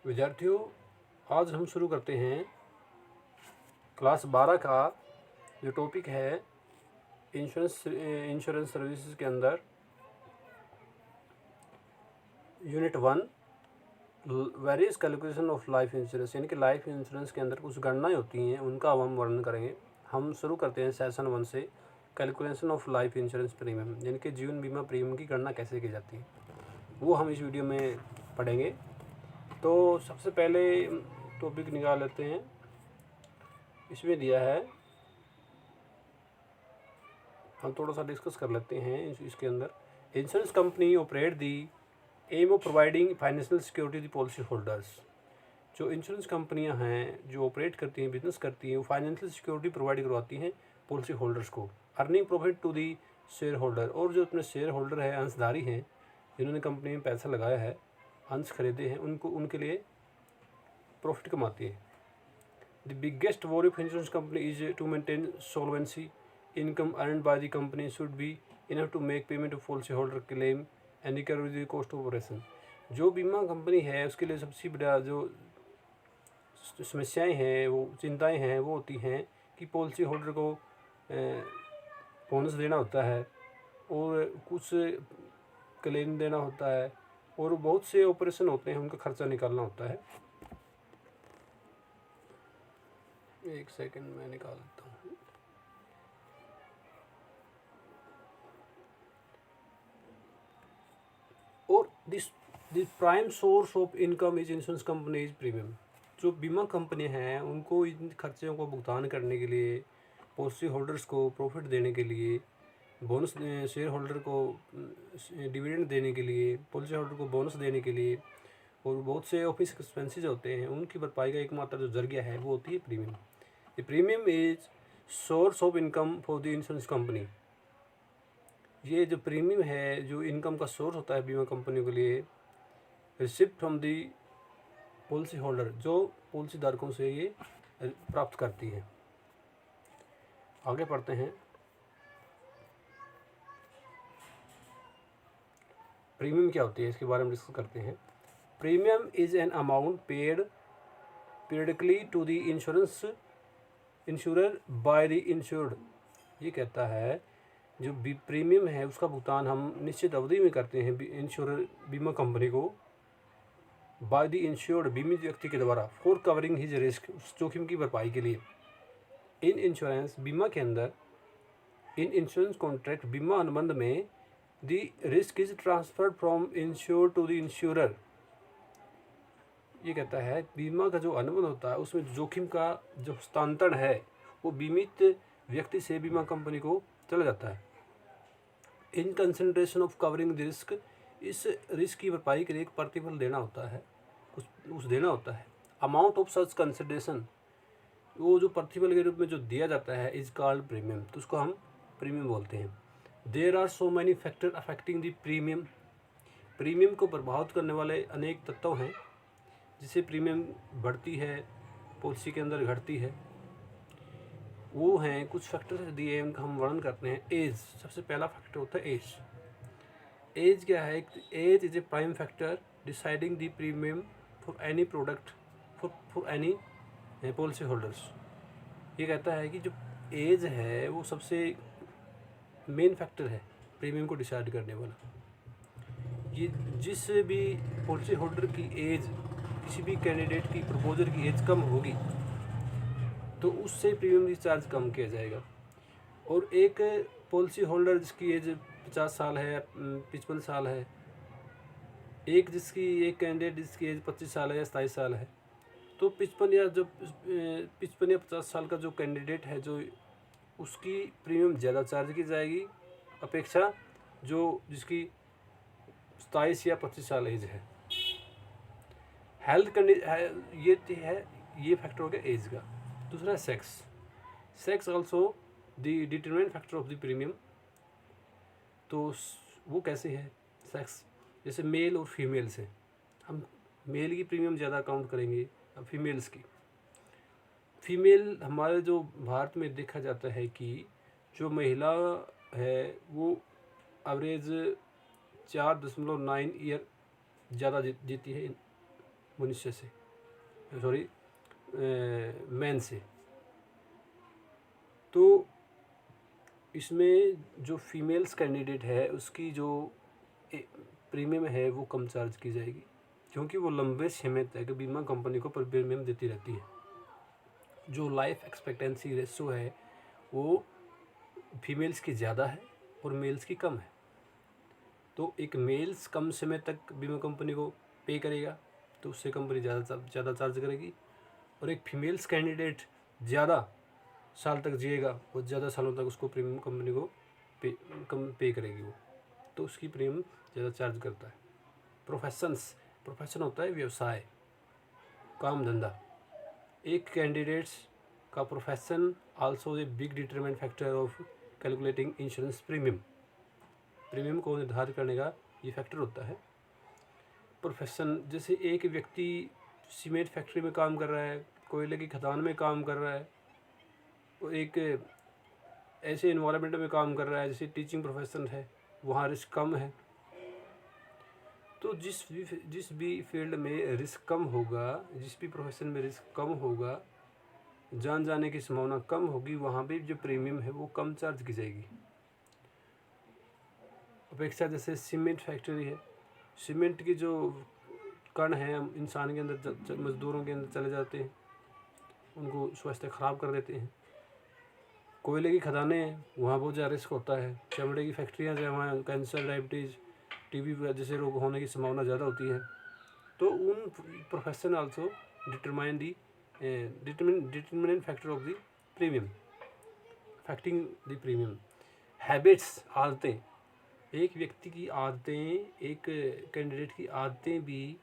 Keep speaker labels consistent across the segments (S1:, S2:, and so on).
S1: विद्यार्थियों, आज हम शुरू करते हैं क्लास 12 का जो टॉपिक है इंश्योरेंस सर्विसेज के अंदर unit 1 various calculation of life insurance, यानी कि लाइफ इंश्योरेंस के अंदर कुछ गणनाएं होती हैं, उनका हम वर्णन करेंगे। हम शुरू करते हैं सेशन 1 से, calculation of life insurance premium, यानी कि जीवन बीमा प्रीमियम की गणना कैसे की जाती है, वो हम इस वीडियो में पढ़ेंगे। तो सबसे पहले टॉपिक निकाल लेते हैं। इसमें दिया है, हम थोड़ा सा डिस्कस कर लेते हैं इसके अंदर। Insurance company operate the aim of providing financial security the policy holders. जो इंश्योरेंस कंपनियां हैं जो ऑपरेट करती हैं, बिजनेस करती हैं, वो फाइनेंशियल सिक्योरिटी प्रोवाइड करवाती हैं पॉलिसी होल्डर्स को। Earning profit to the share holder, और जो अपने शेयर होल्डर है, अंशधारी हैं, जिन्होंने कंपनी में पैसा लगाया है, अंश खरीदे हैं, उनके लिए प्रॉफिट कमाती है। The biggest war of insurance company is to maintain solvency. Income earned by the company should be enough to make payment of policy holder claim and recover the cost of operation. जो बीमा company है उसके लिए सबसे बड़ा जो समस्याएं हैं, वो चिंताएं हैं, वो होती हैं कि पॉलिसी होल्डर को बोनस देना होता है और कुछ क्लेम देना होता है, और बहुत से ऑपरेशन होते हैं, उनका खर्चा निकालना होता है। एक सेकंड मैं निकाल लेता हूँ। और this prime source of income is insurance companies premium. जो बीमा कंपनी हैं उनको इन खर्चों को भुगतान करने के लिए, पॉलिसी होल्डर्स को प्रॉफिट देने के लिए, बोनस शेयर होल्डर को डिविडेंड देने के लिए, पॉलिसी होल्डर को बोनस देने के लिए, और बहुत से ऑफिस एक्सपेंसेस होते हैं, उनकी भरपाई का एकमात्र जो जरिया है वो होती है premium. The premium is source of income for the insurance company. ये जो प्रीमियम है, जो इनकम का सोर्स होता है बीमा कंपनियों के लिए, receipt from the policy holder, जो पॉलिसी धारकों से ये प्राप्त करती है। आगे पढ़ते हैं। प्रीमियम क्या होती है, इसके बारे में डिस्कस करते हैं। Premium is an amount paid periodically to the insurer by the insured. ये कहता है जो प्रीमियम है उसका भुगतान हम निश्चित अवधि में करते हैं इंश्योरर बीमा कंपनी को, बाय द इंश्योर्ड बीमित व्यक्ति के द्वारा, फॉर कवरिंग हिज रिस्क, उस जोखिम की भरपाई के लिए। इन इंश्योरेंस बीमा के अंदर, इन इंश्योरेंस कॉन्ट्रैक्ट बीमा अनुबंध में, the risk is transferred from insure to the insurer. ये कहता है बीमा का जो अनुबंध होता है उसमें जोखिम का जो हस्तांतरण है वो बीमित व्यक्ति से बीमा कंपनी को चला जाता है। In consideration of covering the risk, इस रिस्क की भरपाई के लिए एक प्रतिफल देना होता है, कुछ देना होता है। अमाउंट ऑफ सच कंसिडरेशन, वो जो प्रतिफल के रूप में जो दिया जाता है, इज कॉल्ड प्रीमियम, तो उसको हम प्रीमियम बोलते हैं। There are so many factor affecting the premium. Premium को प्रभावित करने वाले अनेक तत्व हैं जिससे प्रीमियम बढ़ती है, पॉलिसी के अंदर घटती है। वो हैं कुछ फैक्टर दिए, उनका हम वर्णन करते हैं। एज, सबसे पहला फैक्टर होता है एज। एज क्या है? Age is a prime factor deciding the premium for any product for any policy holders. ये कहता है कि जो एज है वो सबसे मेन फैक्टर है प्रीमियम को डिसाइड करने वाला। ये जिस भी पॉलिसी होल्डर की एज, किसी भी कैंडिडेट की प्रपोजर की एज कम होगी तो उससे प्रीमियम रिचार्ज कम किया जाएगा। और एक पॉलिसी होल्डर जिसकी एज 50 साल है, 55 साल है, एक कैंडिडेट जिसकी एज 25 साल है या 27 साल है, तो 55 या 50 साल का जो कैंडिडेट है, जो उसकी प्रीमियम ज़्यादा चार्ज की जाएगी अपेक्षा जो जिसकी 27 या 25 साल एज है। हेल्थ कंडीशन, ये फैक्टर हो गया एज का। दूसरा है sex. Sex also the determinant factor of the premium. तो वो कैसे है सेक्स? जैसे मेल और फीमेल से, हम मेल की प्रीमियम ज़्यादा काउंट करेंगे अब फीमेल्स की। फीमेल हमारे जो भारत में देखा जाता है कि जो महिला है वो एवरेज 4.9 ईयर ज़्यादा जीती है मनुष्य से, सॉरी मैन से। तो इसमें जो फीमेल्स कैंडिडेट है उसकी जो प्रीमियम है वो कम चार्ज की जाएगी, क्योंकि वो लंबे समय तक बीमा कंपनी को प्रीमियम देती रहती है। जो लाइफ एक्सपेक्टेंसी रेशो है वो फीमेल्स की ज़्यादा है और मेल्स की कम है। तो एक मेल्स कम समय तक बीमा कंपनी को पे करेगा तो उससे कंपनी ज़्यादा चार्ज करेगी, और एक फीमेल्स कैंडिडेट ज़्यादा साल तक जिएगा और ज़्यादा सालों तक उसको प्रीमियम कंपनी को पे करेगी वो, तो उसकी प्रीमियम ज़्यादा चार्ज करता है। प्रोफेशन होता है व्यवसाय, काम धंधा। एक कैंडिडेट्स का profession also a big determinant factor of calculating insurance premium. Premium को निर्धारित करने का ये फैक्टर होता है। प्रोफेशन, जैसे एक व्यक्ति सीमेंट फैक्ट्री में काम कर रहा है, कोयले की खदान में काम कर रहा है, वो एक ऐसे इन्वायरमेंट में काम कर रहा है जैसे टीचिंग प्रोफेशन है, वहाँ रिस्क कम है। तो जिस भी फील्ड में रिस्क कम होगा, जिस भी प्रोफेशन में रिस्क कम होगा, जान जाने की संभावना कम होगी, वहाँ भी जो प्रीमियम है वो कम चार्ज की जाएगी। अपेक्षा जैसे सीमेंट फैक्ट्री है, सीमेंट की जो कण हैं इंसान के अंदर, मजदूरों के अंदर चले जाते हैं, उनको स्वास्थ्य ख़राब कर देते हैं। कोयले की खदानें हैं, वहाँ बहुत ज़्यादा रिस्क होता है। चमड़े की फैक्ट्रियाँ जो वहाँ कैंसर, डायबिटीज़, टीबी जैसे रोग होने की संभावना ज़्यादा होती है। तो उन profession also determine the determinant factor of the premium, affecting the premium. Habits, आदतें, एक व्यक्ति की आदतें, एक कैंडिडेट की आदतें भी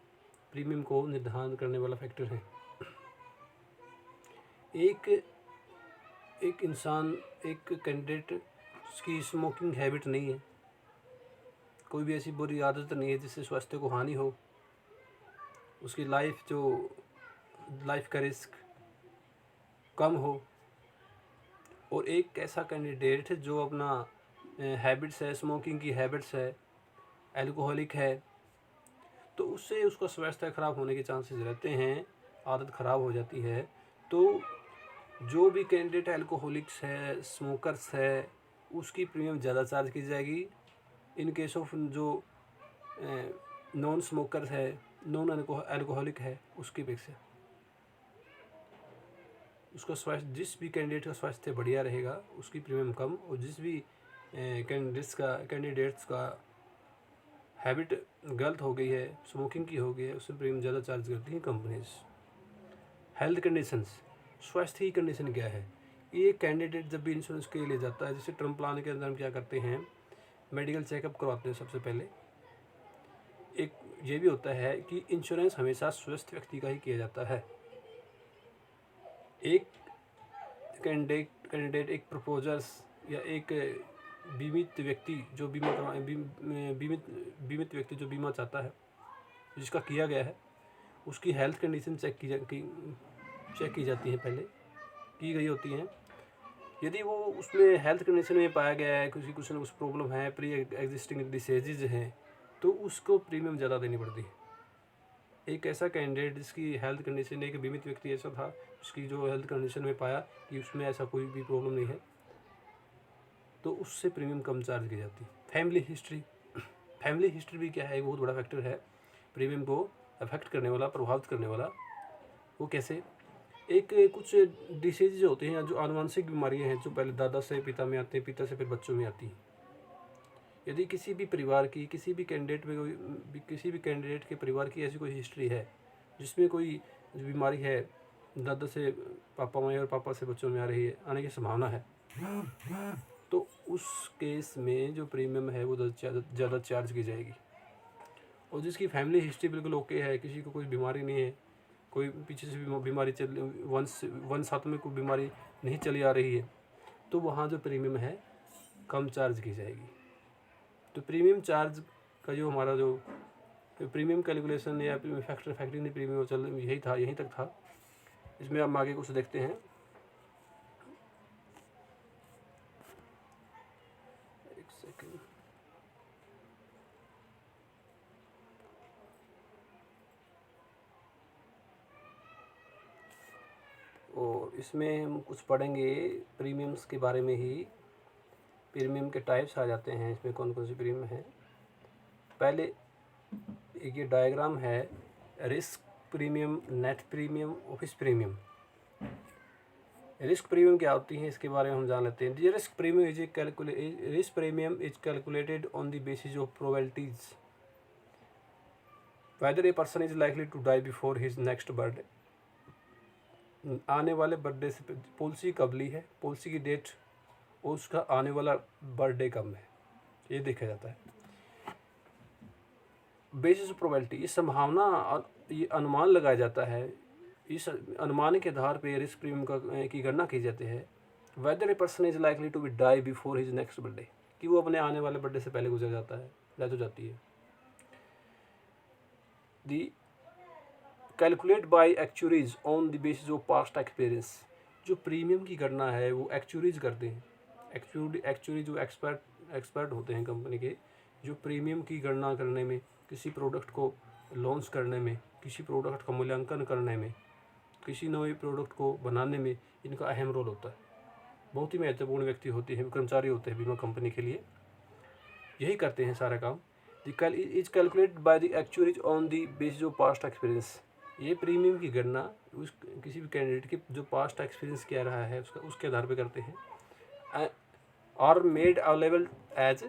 S1: प्रीमियम को निर्धारण करने वाला फैक्टर है। एक इंसान, एक कैंडिडेट की स्मोकिंग हैबिट नहीं है, कोई भी ऐसी बुरी आदत नहीं है जिससे स्वास्थ्य को हानि हो, उसकी लाइफ का रिस्क कम हो। और एक ऐसा कैंडिडेट जो अपना हैबिट्स है, स्मोकिंग की हैबिट्स है, एल्कोहलिक है, तो उससे उसका स्वास्थ्य ख़राब होने के चांसेस रहते हैं, आदत ख़राब हो जाती है। तो जो भी कैंडिडेट एल्कोहलिक्स है, स्मोकर्स है, उसकी प्रीमियम ज़्यादा चार्ज की जाएगी। इन केस ऑफ जो नॉन स्मोकर है, नॉन एल्कोहलिक है, उसकी अपेक्षा उसका स्वास्थ्य, जिस भी कैंडिडेट का स्वास्थ्य बढ़िया रहेगा उसकी प्रीमियम कम, और जिस भी कैंडिडेट्स का हैबिट गलत हो गई है, स्मोकिंग की हो गई है, उससे प्रीमियम ज़्यादा चार्ज करती हैं कंपनीज। हेल्थ कंडीशंस, स्वास्थ्य की कंडीशन क्या है, ये कैंडिडेट जब भी इंश्योरेंस के लिए जाता है, जैसे टर्म प्लान के अंदर हम क्या करते हैं, मेडिकल चेकअप करवाते हैं सबसे पहले। एक ये भी होता है कि इंश्योरेंस हमेशा स्वस्थ व्यक्ति का ही किया जाता है। एक कैंडिडेट एक प्रपोजर्स या एक बीमित व्यक्ति जो बीमित व्यक्ति जो बीमा चाहता है, जिसका किया गया है, उसकी हेल्थ कंडीशन चेक की जाती है, पहले की गई होती हैं। यदि वो उसमें हेल्थ कंडीशन में पाया गया है कुछ प्रॉब्लम है, प्री एग्जिस्टिंग डिसीजेज हैं, तो उसको प्रीमियम ज़्यादा देनी पड़ती है। एक ऐसा कैंडिडेट जिसकी हेल्थ कंडीशन, एक बीमित व्यक्ति ऐसा था उसकी जो हेल्थ कंडीशन में पाया कि उसमें ऐसा कोई भी प्रॉब्लम नहीं है, तो उससे प्रीमियम कम चार्ज की जाती है। फैमिली हिस्ट्री भी क्या है, एक बहुत बड़ा फैक्टर है प्रीमियम को अफेक्ट करने वाला, प्रभावित करने वाला। वो कैसे, एक कुछ डिसीज होते हैं जो आनुवंशिक बीमारियां हैं, जो पहले दादा से पिता में आते हैं, पिता से फिर बच्चों में आती हैं। यदि किसी भी परिवार की, किसी भी कैंडिडेट के परिवार की ऐसी कोई हिस्ट्री है जिसमें कोई बीमारी है, दादा से पापा में और पापा से बच्चों में आ रही है, आने की संभावना है, तो उस केस में जो प्रीमियम है वो ज़्यादा चार्ज की जाएगी। और जिसकी फैमिली हिस्ट्री बिल्कुल ओके है, किसी को कोई बीमारी नहीं है, कोई पीछे से बीमारी वंश में कोई बीमारी नहीं चली आ रही है, तो वहाँ जो प्रीमियम है कम चार्ज की जाएगी। तो प्रीमियम चार्ज का जो हमारा जो प्रीमियम कैलकुलेशन या फैक्टरिंग प्रीमियम चल यहीं तक था। इसमें हम आगे कुछ देखते हैं। एक सेकंड, इसमें हम कुछ पढ़ेंगे प्रीमियम्स के बारे में ही। प्रीमियम के टाइप्स आ जाते हैं इसमें, कौन कौन सी प्रीमियम है। पहले एक ये डायग्राम है, risk premium, net premium, office premium. Risk premium क्या होती है इसके बारे में हम जान लेते हैं। Risk premium is calculated on the basis of probabilities whether a person is likely to die before his next birthday. आने वाले बर्थडे से पॉलिसी कब ली है, पॉलिसी की डेट और उसका आने वाला बर्थडे कब है, ये देखा जाता है। बेसिस ऑफ प्रोबेबिलिटी, ये संभावना, ये अनुमान लगाया जाता है। इस अनुमान के आधार पर रिस्क प्रीमियम की गणना की जाती है। Whether a person is likely to be die before his next birthday, कि वो अपने आने वाले बर्थडे से पहले गुजर जाता है, डेथ हो जाती है। They calculate by actuaries on the basis of past experience. जो प्रीमियम की गणना है वो एक्चुअरीज करते हैं। एक्चुअरी जो एक्सपर्ट होते हैं कंपनी के, जो प्रीमियम की गणना करने में, किसी प्रोडक्ट को लॉन्च करने में, किसी प्रोडक्ट का मूल्यांकन करने में, किसी नए प्रोडक्ट को बनाने में इनका अहम रोल होता है। बहुत ही महत्वपूर्ण व्यक्ति होते हैं, कर्मचारी होते हैं बीमा कंपनी के लिए, यही करते हैं सारा काम। Is calculate by the actuaries on the basis of past experience. ये प्रीमियम की गणना उस किसी भी कैंडिडेट के जो पास्ट एक्सपीरियंस क्या रहा है उसके आधार पर करते हैं। और made available as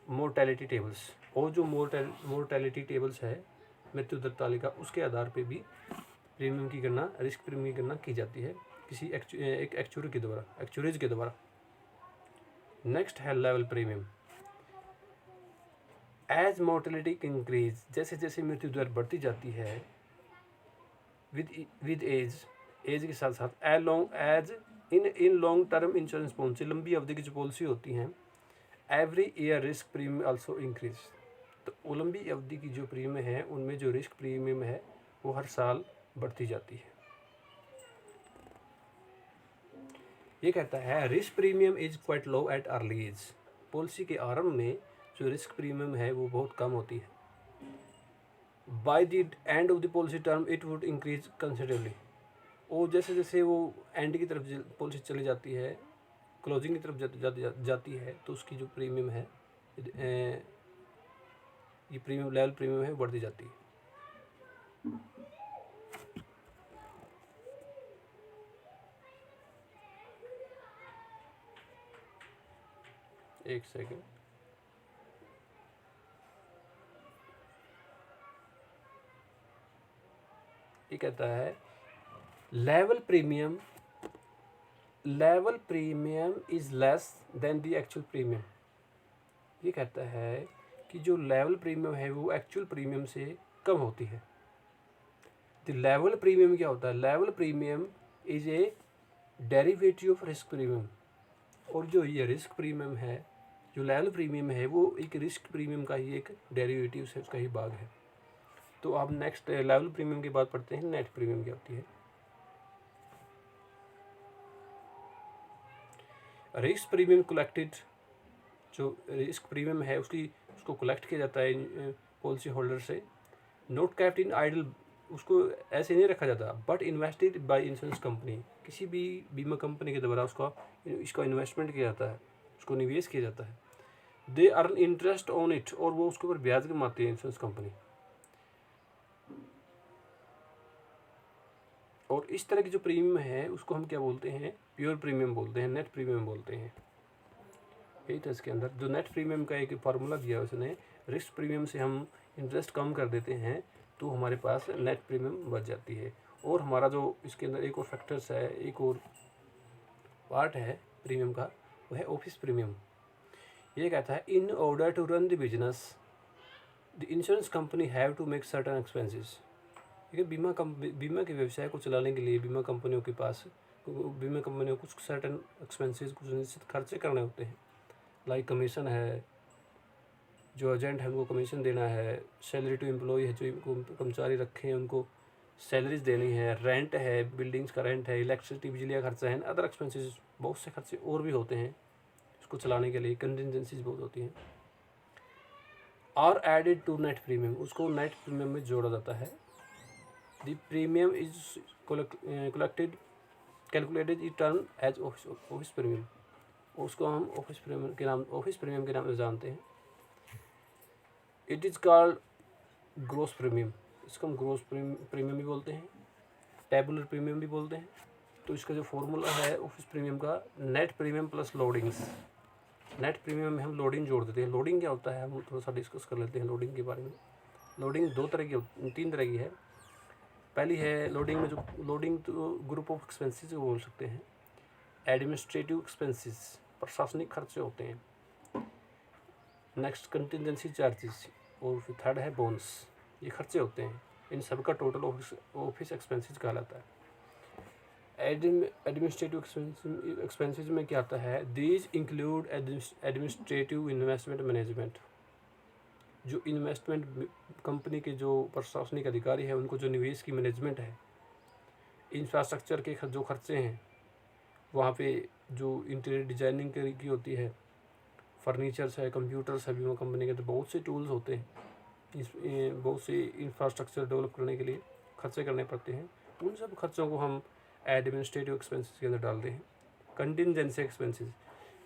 S1: mortality tables, और जो मोर्टेलिटी टेबल्स है, मृत्यु दर तालिका, उसके आधार पे भी प्रीमियम की गणना, रिस्क प्रीमियम की गणना की जाती है किसी एक एक्चुअरीज के द्वारा। नेक्स्ट है level premium. As mortality increase, जैसे जैसे मृत्यु दर बढ़ती जाती है विद एज के साथ साथ, as in long term insurance policy, लंबी अवधि की जो पॉलिसी होती हैं, every year risk premium also increase. तो लंबी अवधि की जो प्रीमियम है उनमें जो रिस्क प्रीमियम है वो हर साल बढ़ती जाती है। ये कहता है risk premium is quite low at early age. Policy के आरंभ में जो रिस्क प्रीमियम है वो बहुत कम होती है। By the end of the policy term it would increase considerably. और जैसे जैसे वो एंड की तरफ पॉलिसी चली जाती है, क्लोजिंग की तरफ जाती है, तो उसकी जो प्रीमियम है, ये प्रीमियम लेवल प्रीमियम है, बढ़ती जाती है। एक सेकेंड, ये कहता है level premium is less than the actual premium. ये कहता है कि जो लेवल प्रीमियम है वो एक्चुअल प्रीमियम से कम होती है। तो लेवल प्रीमियम क्या होता है? Level premium is a derivative of risk premium. और जो ये रिस्क प्रीमियम है, जो लेवल प्रीमियम है, वो एक रिस्क प्रीमियम का ही एक डेरिवेटिव है, उसका ही भाग है। तो अब नेक्स्ट लेवल प्रीमियम की बात पढ़ते हैं, नेट प्रीमियम क्या होती है। रिस्क प्रीमियम कलेक्टेड, जो रिस्क प्रीमियम है उसको कलेक्ट किया जाता है पॉलिसी होल्डर से। नोट कैप्ट इन आइडल, उसको ऐसे नहीं रखा जाता, but invested by insurance company, किसी भी बीमा कंपनी के द्वारा इसका इन्वेस्टमेंट किया जाता है, उसको निवेश किया जाता है। They earn interest on it, और वो उसके ऊपर ब्याज कमाती है इंश्योरेंस कंपनी। और इस तरह की जो प्रीमियम है उसको हम क्या बोलते हैं? प्योर प्रीमियम बोलते हैं, नेट प्रीमियम बोलते हैं। यही था इसके अंदर जो नेट प्रीमियम का एक फार्मूला दिया है उसने, रिस्क प्रीमियम से हम इंटरेस्ट कम कर देते हैं तो हमारे पास नेट प्रीमियम बच जाती है। और हमारा जो इसके अंदर एक और फैक्टर्स है, एक और पार्ट है प्रीमियम का, वो है ऑफिस प्रीमियम। ये कहता है in order to run the business the insurance company have to make certain expenses. ठीक है, बीमा के व्यवसाय को चलाने के लिए बीमा कंपनियों को कुछ सर्टेन एक्सपेंसेस, कुछ निश्चित खर्चे करने होते हैं। लाइक कमीशन है, जो एजेंट है उनको कमीशन देना है, सैलरी टू एम्प्लॉय है, जो कर्मचारी रखे हैं उनको सैलरीज देनी है, रेंट है, बिल्डिंग्स का रेंट है, इलेक्ट्रिसिटी बिजली का खर्चा है, अदर एक्सपेंसेस, बहुत से खर्चे और भी होते हैं इसको चलाने के लिए, कंटिजेंसीज बहुत होती हैं। Are added to net premium, उसको नेट प्रीमियम में जोड़ा जाता है। The premium is collected calculated is term as office premium, उसको हम ऑफिस प्रीमियम के नाम से जानते हैं। It is called gross premium, इसको हम ग्रॉस प्रीमियम भी बोलते हैं, टेबुलर प्रीमियम भी बोलते हैं। तो इसका जो फॉर्मूला है ऑफिस प्रीमियम का, net premium plus loadings. Net premium में हम लोडिंग जोड़ देते हैं। लोडिंग क्या होता है हम थोड़ा सा डिस्कस कर लेते हैं लोडिंग के बारे में। लोडिंग तीन तरह की है। पहली है लोडिंग में जो लोडिंग तो ग्रुप ऑफ एक्सपेंसेस को बोल सकते हैं। एडमिनिस्ट्रेटिव एक्सपेंसेस, प्रशासनिक खर्चे होते हैं। नेक्स्ट कंटिजेंसी चार्जेस, और फिर थर्ड है बोनस। ये खर्चे होते हैं, इन सब का टोटल ऑफिस एक्सपेंसेस कहलाता है। एडमिनिस्ट्रेटिव एक्सपेंसेस में क्या आता है, these include administrative investment management. जो इन्वेस्टमेंट कंपनी के जो प्रशासनिक अधिकारी है उनको जो निवेश की मैनेजमेंट है, इंफ्रास्ट्रक्चर के जो खर्चे हैं, वहाँ पे जो इंटीरियर डिजाइनिंग की होती है, फर्नीचर्स है, कंप्यूटर्स है, बीमा कंपनी के तो बहुत से टूल्स होते हैं, बहुत से इंफ्रास्ट्रक्चर डेवलप करने के लिए खर्चे करने पड़ते हैं। उन सब खर्चों को हम एडमिनिस्ट्रेटिव एक्सपेंसेस के अंदर डालते हैं।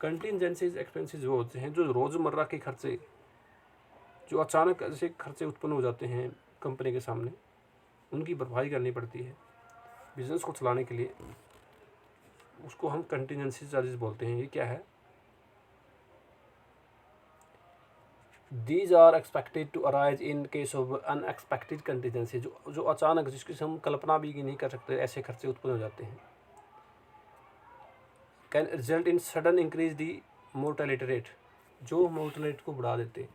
S1: कंटिजेंसी एक्सपेंसेस वो होते हैं जो रोज़मर्रा के खर्चे, जो अचानक ऐसे खर्चे उत्पन्न हो जाते हैं कंपनी के सामने, उनकी भरपाई करनी पड़ती है बिजनेस को चलाने के लिए, उसको हम कंटिजेंसी चार्जेस बोलते हैं। ये क्या है, these are expected to arise in case of unexpected contingency. जो अचानक, जिसकी हम कल्पना भी नहीं कर सकते, ऐसे खर्चे उत्पन्न हो जाते हैं। Can result in sudden increase the mortality rate, जो मोर्टेलिटी रेट को बढ़ा देते।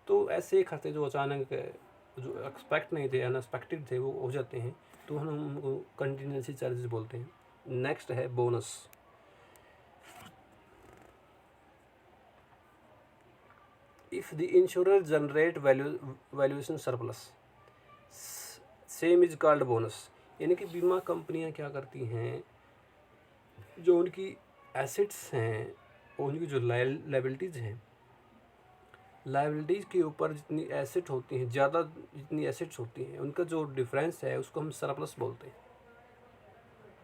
S1: तो ऐसे खर्चे जो अचानक, जो एक्सपेक्ट नहीं थे, अनएक्सपेक्टेड थे, वो हो जाते हैं, तो हम उनको कंटिजेंसी चार्जेस बोलते हैं। नेक्स्ट है bonus. If the insurer generate valuation surplus, same is called bonus. यानी कि बीमा कंपनियां क्या करती हैं, जो उनकी एसेट्स हैं और उनकी जो लायबिलिटीज़ हैं, लायबिलिटीज़ के ऊपर जितनी एसेट होती हैं, ज़्यादा जितनी एसेट्स होती हैं, उनका जो डिफरेंस है उसको हम सरप्लस बोलते हैं।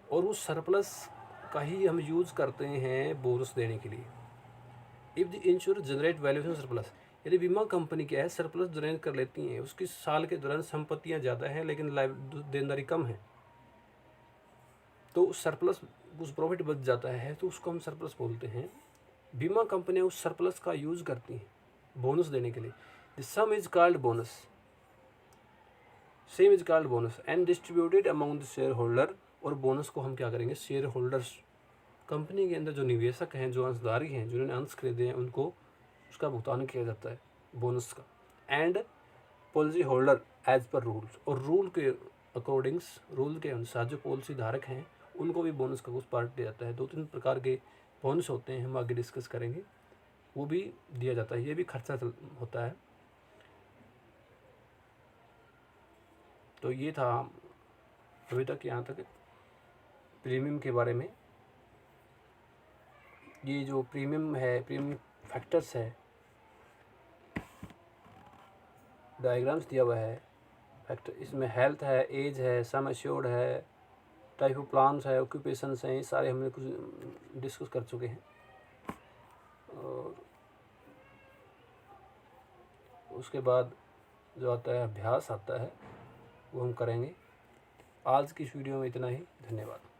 S1: और उस सरप्लस का ही हम यूज़ करते हैं बोनस देने के लिए। If the ensure generate valuation surplus, यदि बीमा कंपनी क्या है, सरप्लस जनरेट कर लेती हैं, उसकी साल के दौरान संपत्तियां ज़्यादा हैं लेकिन देनदारी कम है, तो सरप्लस कुछ प्रॉफिट बच जाता है, तो उसको हम सरप्लस बोलते हैं। बीमा कंपनियां उस सरप्लस का यूज़ करती हैं बोनस देने के लिए। The some is called bonus, same is called bonus and distributed among the share holder. और बोनस को हम क्या करेंगे, शेयर होल्डर्स, कंपनी के अंदर जो निवेशक हैं, जो अंशधारी हैं, जिन्होंने अंश खरीदे हैं, उनको उसका भुगतान किया जाता है बोनस का। And policy holder as per rules, और रूल के अकॉर्डिंग्स, रूल के अनुसार जो पॉलिसी धारक हैं उनको भी बोनस का कुछ पार्ट दिया जाता है। 2-3 प्रकार के बोनस होते हैं, हम आगे डिस्कस करेंगे, वो भी दिया जाता है। ये भी खर्चा होता है। तो ये था अभी तक, यहाँ तक प्रीमियम के बारे में। ये जो प्रीमियम है, प्रीमियम फैक्टर्स है, डायग्राम्स दिया हुआ है फैक्टर, इसमें हेल्थ है, एज है, सम एश्योर्ड है, टाइप ऑफ प्लान्स है, ऑक्यूपेशंस हैं, ये सारे हमने कुछ डिस्कस कर चुके हैं। और उसके बाद जो आता है अभ्यास आता है, वो हम करेंगे। आज की इस वीडियो में इतना ही, धन्यवाद।